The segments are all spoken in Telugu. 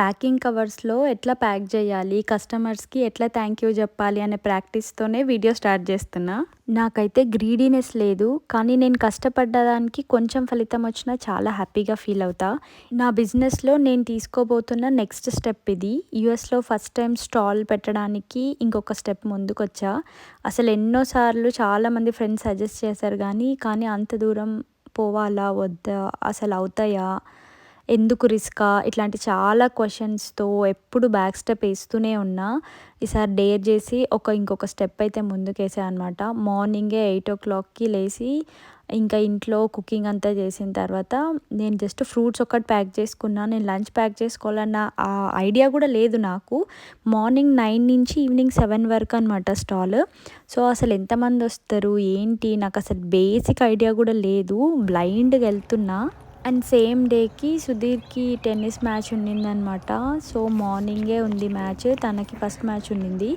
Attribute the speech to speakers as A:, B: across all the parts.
A: ప్యాకింగ్ కవర్స్‌లో ఎట్లా ప్యాక్ జేయాలి, కస్టమర్స్‌కి ఎట్లా థ్యాంక్ యూ జెప్పాలి అనే ప్రాక్టీస్‌తోనే వీడియో స్టార్ట్ జేస్తున్నా. నాకైతే గ్రీడీనెస్ లేదు. కానీ నేను కష్టపడ్డ దానికి కొంచెం ఫలితం వచ్చినా చాలా హ్యాపీగా ఫీల్ అవుతా. నా బిజినెస్‌లో నేను తీసుకోబోతున్న నెక్స్ట్ స్టెప్ ఇది. యూఎస్‌లో ఫస్ట్ టైమ్ స్టాల్ పెట్టడానికి ఇంకొక స్టెప్ ముందుకొచ్చా. అసలు ఎన్నో సార్లు చాలామంది ఫ్రెండ్స్ సజెస్ట్ చేశారు కానీ అంత దూరం పోవాలా? వద్దా? అసలు అవుతాయా? ఎందుకు రిస్కా? ఇట్లాంటి చాలా క్వెషన్స్‌తో ఎప్పుడు బ్యాక్ స్టెప్ ఏస్తూనే ఉన్నా. ఈసారి డేర్ చేసి ఇంకొక స్టెప్ అయితే ముందుకేసా అనమాట. మార్నింగే 8:00కి లేసి ఇంకా ఇంట్లో కుకింగ్ అంతా చేసిన తర్వాత నేను జస్ట్ ఫ్రూట్స్ ఒక్కటి ప్యాక్ చేసుకున్నా. నేను లంచ్ ప్యాక్ చేసుకోవాలన్న ఐడియా కూడా లేదు నాకు. మార్నింగ్ 9 నుంచి ఈవినింగ్ 7 వరకు అనమాట స్టాల్. సో, అసలు ఎంతమందొస్తారు? ఏంటి? నాకసలు బేసిక్ ఐడియా కూడా లేదు. బ్లైండ్‌గా వెళ్తున్నా. అండ్ సేమ్ డేకి సుధీర్‌కి టెన్నిస్ మ్యాచ్ ఉండిందనమాట. సో, మార్నింగే ఉంది మ్యాచ్. తనకి ఫస్ట్ మ్యాచ్ ఉండింది.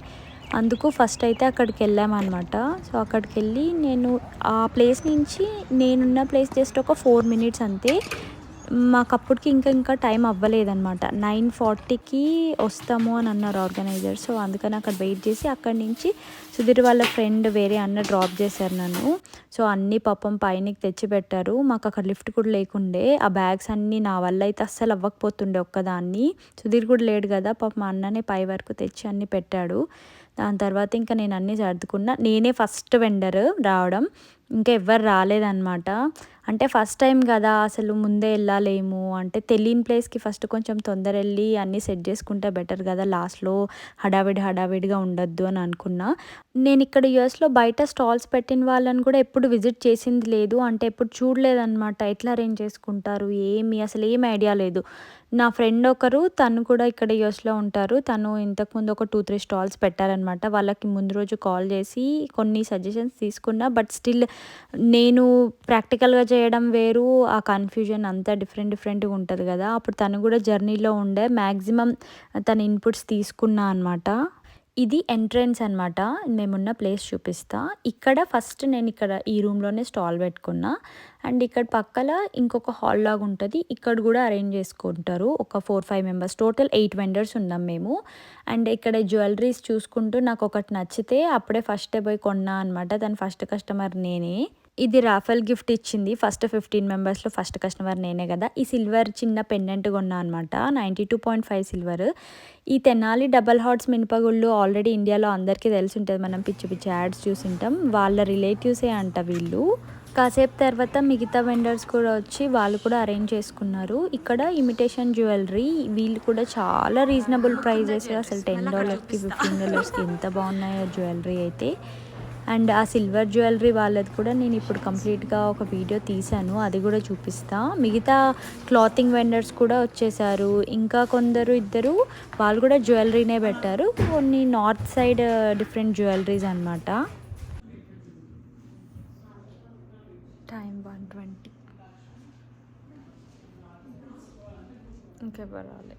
A: అందుకు ఫస్ట్ అయితే అక్కడికెళ్ళామనమాట. సో, అక్కడికెళ్ళి నేను ఆ ప్లేస్ నుంచి నేనున్న ప్లేస్ జస్ట్ ఒక 4 మినిట్స్ అంతే. మాకప్పటికి ఇంకా టైం అవ్వలేదనమాట. 9:40కి వస్తాము అని అన్నారు ఆర్గనైజర్. సో, అందుకని అక్కడ వెయిట్ చేసి అక్కడి నుంచి సుధీర్ వాళ్ళ ఫ్రెండ్ వేరే అన్న డ్రాప్ చేశారు నన్ను. సో, అన్నీ పాపం పైనకి తెచ్చిపెట్టారు. మాకు అక్కడ లిఫ్ట్ కూడా లేకుండే. ఆ బ్యాగ్స్ అన్నీ నా వల్ల అయితే అస్సలు అవ్వకపోతుండే ఒక్కదాన్ని. సుధీర్ కూడా లేడు కదా, పాపం మా అన్ననే పై వరకు తెచ్చి అన్నీ పెట్టాడు. దాని తర్వాత ఇంకా నేను అన్నీ సర్దుకున్నా. నేనే ఫస్ట్ వెండర్ రావడం. ఇంకా ఎవ్వరు రాలేదనమాట. అంటే ఫస్ట్ టైం కదా, అసలు ముందే వెళ్ళలేము. అంటే తెలియని ప్లేస్కి ఫస్ట్ కొంచెం తొందర వెళ్ళి అన్నీ సెట్ చేసుకుంటే బెటర్ కదా, లాస్ట్లో హడావిడిగా ఉండొద్దు అని అనుకున్నా. నేను ఇక్కడ యూఎస్లో బయట స్టాల్స్ పెట్టిన వాళ్ళని కూడా ఎప్పుడు విజిట్ చేసింది లేదు. అంటే ఎప్పుడు చూడలేదన్నమాట. ఎట్లా అరేంజ్ చేసుకుంటారు, అసలు ఏం ఐడియా లేదు. నా ఫ్రెండ్ ఒకరు, తను కూడా ఇక్కడ యూఎస్లో ఉంటారు. తను ఇంతకుముందు ఒక 2-3 స్టాల్స్ పెట్టారనమాట. వాళ్ళకి ముందు రోజు కాల్ చేసి కొన్ని సజెషన్స్ తీసుకున్నా. బట్ స్టిల్ నేను ప్రాక్టికల్గా చేయడం వేరు, ఆ కన్ఫ్యూజన్ అంతా డిఫరెంట్గా ఉంటుంది కదా. అప్పుడు తను కూడా జర్నీలో ఉండే. మ్యాక్సిమం తన ఇన్పుట్స్ తీసుకున్నా అనమాట. ఇది ఎంట్రన్స్ అనమాట. మేమున్న ప్లేస్ చూపిస్తా. ఇక్కడ ఫస్ట్ నేను ఈ రూమ్లోనే స్టాల్ పెట్టుకున్నా. అండ్ ఇక్కడ పక్కల ఇంకొక హాల్ లాగా ఉంటుంది. ఇక్కడ కూడా అరేంజ్ చేసుకుంటారు. ఒక 4-5 మెంబర్స్, టోటల్ 8 వెండర్స్ ఉన్నాం మేము. అండ్ ఇక్కడ జ్యువెలరీస్ చూసుకుంటూ నాకు ఒకటి నచ్చితే అప్పుడే ఫస్టే పోయి కొన్నా అనమాట. దాని ఫస్ట్ కస్టమర్ నేనే. ఇది రాఫెల్ గిఫ్ట్ ఇచ్చింది. ఫస్ట్ 15 మెంబర్స్లో ఫస్ట్ కస్టమర్ నేనే కదా. ఈ సిల్వర్ చిన్న పెండెంట్ కొన్నా అనమాట. 92.5 సిల్వర్. ఈ తెనాలి డబల్ హార్ట్స్ మినపగుళ్ళు ఆల్రెడీ ఇండియాలో అందరికీ తెలిసి ఉంటుంది. మనం పిచ్చి యాడ్స్ చూసింటాం. వాళ్ళ రిలేటివ్సే అంట వీళ్ళు. కాసేపు తర్వాత మిగతా వెండర్స్ కూడా వచ్చి వాళ్ళు కూడా అరేంజ్ చేసుకున్నారు. ఇక్కడ ఇమిటేషన్ జ్యువెలరీ, వీళ్ళు కూడా చాలా రీజనబుల్ ప్రైజెస్. అసలు $10కి $15కి ఎంత బాగున్నాయో జ్యువెలరీ అయితే. అండ్ ఆ సిల్వర్ జ్యువెలరీ వాళ్ళది కూడా నేను ఇప్పుడు కంప్లీట్గా ఒక వీడియో తీశాను, అది కూడా చూపిస్తా. మిగతా క్లాతింగ్ వెండర్స్ కూడా వచ్చేసారు. ఇంకా ఇద్దరు వాళ్ళు కూడా జ్యువెలరీనే పెట్టారు. కొన్ని నార్త్ సైడ్ డిఫరెంట్ జ్యువెలరీస్ అనమాట. టైం 1:20. ఇంకెవరు రాలే.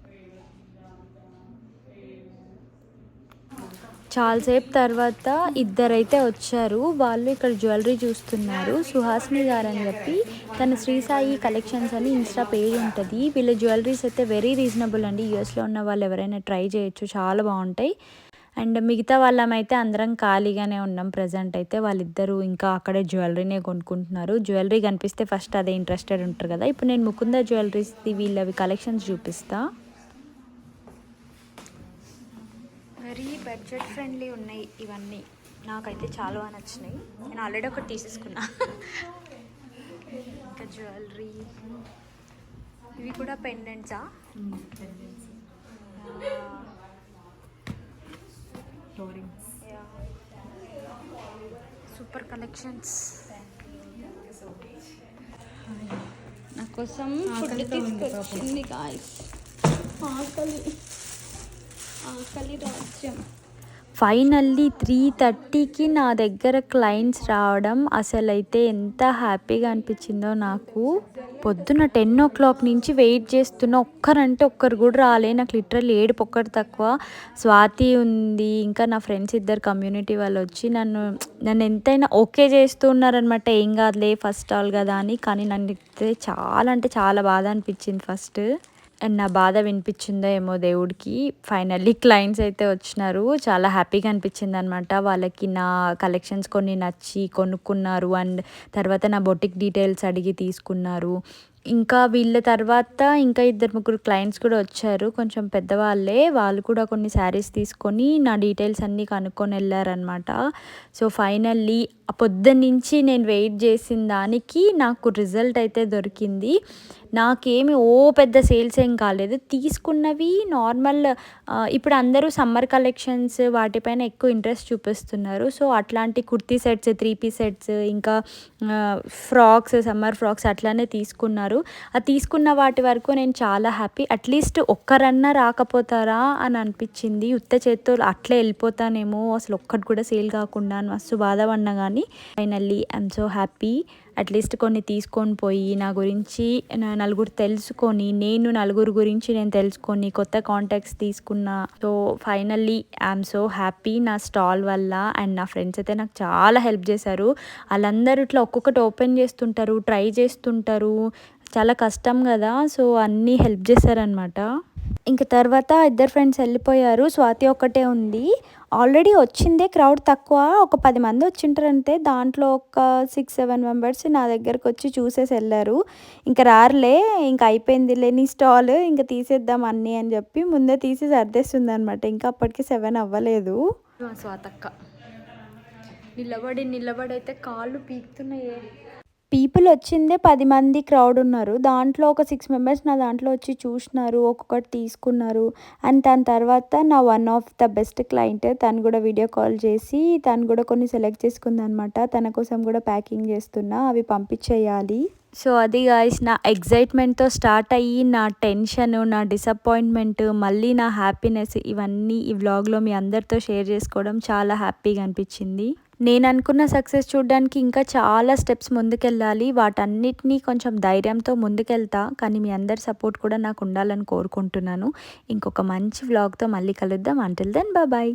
A: చాలాసేపు తర్వాత ఇద్దరైతే వచ్చారు. వాళ్ళు ఇక్కడ జ్యువెలరీ చూస్తున్నారు. సుహాసిని గారు అని చెప్పి, తన శ్రీ సాయి కలెక్షన్స్ అని ఇన్స్టా పేజ్ ఉంటుంది. వీళ్ళ జ్యువెలరీస్ అయితే వెరీ రీజనబుల్ అండి. యూఎస్లో ఉన్న వాళ్ళు ఎవరైనా ట్రై చేయొచ్చు, చాలా బాగుంటాయి. అండ్ మిగతా వాళ్ళమైతే అందరం ఖాళీగానే ఉన్నాం ప్రజెంట్ అయితే. వాళ్ళిద్దరూ ఇంకా అక్కడే జ్యువెలరీనే కొనుక్కుంటున్నారు. జ్యువెలరీ కనిపిస్తే ఫస్ట్ అదే ఇంట్రెస్టెడ్ ఉంటారు కదా. ఇప్పుడు నేను ముకుంద జ్యువెలరీస్ది వీళ్ళవి కలెక్షన్స్ చూపిస్తా. వెరీ బడ్జెట్ ఫ్రెండ్లీ ఉన్నాయి ఇవన్నీ. నాకైతే చాలా బాగా నచ్చినాయి. నేను ఆల్రెడీ ఒకటి తీసేసుకున్నా. ఇంకా జ్యువెలరీ, ఇవి కూడా పెండెంట్సా? Super collections. నా కోసం ఫుడ్ తీసుకొచ్చింది గాయ్స్. ఆకలి రాజ్యం. ఫైనల్లీ 3:30కి నా దగ్గర క్లయింట్స్ రావడం అసలైతే ఎంత హ్యాపీగా అనిపించిందో నాకు. పొద్దున్న 10:00 నుంచి వెయిట్ చేస్తున్న, ఒక్కరు కూడా రాలే. నాకు లిటరల్లీ ఏడుపు ఒక్కటి తక్కువ. స్వాతి ఉంది, ఇంకా నా ఫ్రెండ్స్ ఇద్దరు కమ్యూనిటీ వాళ్ళు వచ్చి నన్ను ఎంతైనా ఓకే చేస్తూ ఉన్నారనమాట. ఏం కాదులే ఫస్ట్ స్టాల్ కదా అని. కానీ నన్ను చాలా అంటే చాలా బాధ అనిపించింది ఫస్ట్. అండ్ నా బాధ వినిపించిందో ఏమో దేవుడికి. ఫైనల్లీ క్లయింట్స్ అయితే వచ్చినారు. చాలా హ్యాపీగా అనిపించిందనమాట. వాళ్ళకి నా కలెక్షన్స్ కొన్ని నచ్చి కొనుక్కున్నారు. అండ్ తర్వాత నా బొటిక్ డీటెయిల్స్ అడిగి తీసుకున్నారు. ఇంకా వీళ్ళ తర్వాత ఇంకా ఇద్దరు ముగ్గురు క్లయింట్స్ కూడా వచ్చారు. కొంచెం పెద్దవాళ్ళే. వాళ్ళు కూడా కొన్ని శారీస్ తీసుకొని నా డీటెయిల్స్ అన్నీ కనుక్కొని వెళ్ళారనమాట. సో ఫైనల్లీ పొద్దున్నుంచి నేను వెయిట్ చేసిన దానికి నాకు రిజల్ట్ అయితే దొరికింది. నాకేమి పెద్ద సేల్స్ ఏం కాలేదు. తీసుకున్నవి నార్మల్. ఇప్పుడు అందరూ సమ్మర్ కలెక్షన్స్ వాటిపైన ఎక్కువ ఇంట్రెస్ట్ చూపిస్తున్నారు. సో అట్లాంటి కుర్తీ సెట్స్, 3 పీస్ సెట్స్, ఇంకా ఫ్రాక్స్, సమ్మర్ ఫ్రాక్స్ అట్లానే తీసుకున్నారు. తీసుకున్న వాటి వరకు నేను చాలా హ్యాపీ. అట్లీస్ట్ ఒక్కరన్నా రాకపోతారా అని అనిపించింది. ఉత్త చేత్తో అట్లే వెళ్ళిపోతానేమో, అసలు ఒక్కటి కూడా సేల్ కాకుండా అని మస్తు బాధపడినా. కానీ finally I'm so happy. At least కొన్ని తీసుకొని పోయి నా గురించి నలుగురు తెలుసుకొని, నేను నలుగురు గురించి నేను తెలుసుకొని కొత్త కాంటాక్ట్స్ తీసుకున్నా. So finally I'm so happy నా స్టాల్ వల్ల. అండ్ నా ఫ్రెండ్స్ అయితే నాకు చాలా హెల్ప్ చేశారు. వాళ్ళందరూ ఇట్లా ఒక్కొక్కటి ఓపెన్ చేస్తుంటారు, ట్రై చేస్తుంటారు. చాలా కష్టం కదా, సో అన్నీ హెల్ప్ చేశారనమాట. ఇంక తర్వాత ఇద్దరు ఫ్రెండ్స్ వెళ్ళిపోయారు. స్వాతి ఒక్కటే ఉంది. ఆల్రెడీ వచ్చిందే క్రౌడ్ తక్కువ, ఒక 10 మంది వచ్చింటారంటే. దాంట్లో ఒక 6-7 మెంబర్స్ నా దగ్గరకు వచ్చి చూసేసి వెళ్ళారు. ఇంక రారులే, ఇంక అయిపోయిందిలే నీ స్టాల్, ఇంక తీసేద్దాం అన్నీ అని చెప్పి ముందే తీసి సర్దేస్తుంది అనమాట. ఇంకా అప్పటికి 7 అవ్వలేదు. స్వాతక్క నిలబడైతే కాళ్ళు పీకుతున్నాయే. పీపుల్ వచ్చిందే 10 మంది క్రౌడ్ ఉన్నారు. దాంట్లో ఒక 6 మెంబర్స్ నా దాంట్లో వచ్చి చూసినారు, ఒక్కొక్కటి తీసుకున్నారు. అండ్ దాని తర్వాత నా one of the best client తను కూడా వీడియో కాల్ చేసి తను కూడా కొన్ని సెలెక్ట్ చేసుకుందనమాట. తన కోసం కూడా ప్యాకింగ్ చేస్తున్నా, అవి పంపించేయాలి. సో అది గాయ్స్, నా ఎగ్జైట్మెంట్తో స్టార్ట్ అయ్యి నా టెన్షన్, నా డిసప్పాయింట్మెంట్, మళ్ళీ నా హ్యాపీనెస్, ఇవన్నీ ఈ వ్లాగ్లో మీ అందరితో షేర్ చేసుకోవడం చాలా హ్యాపీగా అనిపించింది. నేను అనుకున్న సక్సెస్ చూడడానికి ఇంకా చాలా స్టెప్స్ ముందుకెళ్ళాలి. వాటన్నిటినీ కొంచెం ధైర్యంతో ముందుకెళ్తా. కానీ మీ అందరి సపోర్ట్ కూడా నాకు ఉండాలని కోరుకుంటున్నాను. ఇంకొక మంచి వ్లాగ్తో మళ్ళీ కలుద్దాం. Until then bye.